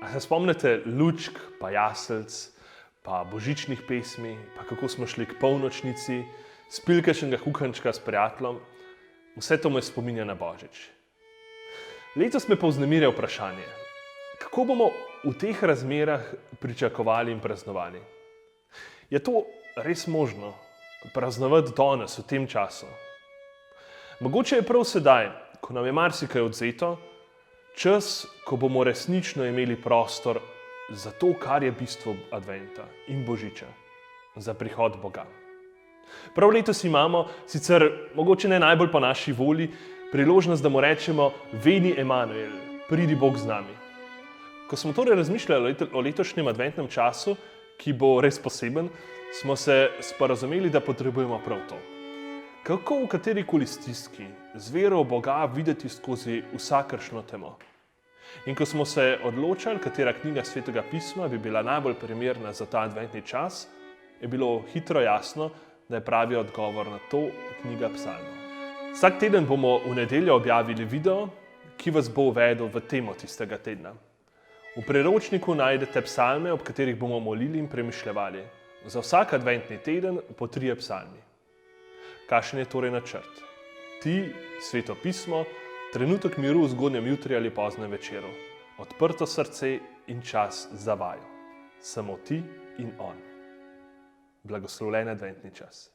A se spomnite lučk, pa jaselc, pa božičnih pesmi, pa kako smo šli k polnočnici, spili kakšnega kuhančka s prijateljem? Vse to me spominja na Božič. Letos me pa vznemirja vprašanje, kako bomo v teh razmerah pričakovali in praznovali? Je to res možno praznovati danes, v tem času? Mogoče je prav sedaj, ko nam je marsikaj odvzeto, čas, ko bomo resnično imeli prostor za to, kar je bistvo adventa in božiča, za prihod Boga. Prav letos imamo, sicer mogoče ne najbolj po naši volji, priložnost, da mu rečemo: Veni Emanuel, pridi Bog z nami. Ko smo torej razmišljali o letošnjem adventnem času, ki bo res poseben, smo se sporazumeli, da potrebujemo prav to. Kako v katerikoli stiski z vero v Boga videti skozi vsakršno temo? In ko smo se odločali, katera knjiga Svetega pisma bi bila najbolj primerna za ta adventni čas, je bilo hitro jasno, da je pravi odgovor na to knjiga Psalmov. Vsak teden bomo v nedeljo objavili video, ki vas bo uvedel v temo tistega tedna. V priročniku najdete psalme, ob katerih bomo molili in premišljevali. Za vsak adventni teden po 3 psalmi. Kakšen je torej načrt? Ti, Sveto pismo, trenutek miru v zgodnjem jutri ali poznem večeru, odprto srce in čas za vajo. Samo ti in on. Blagoslovljen adventni čas.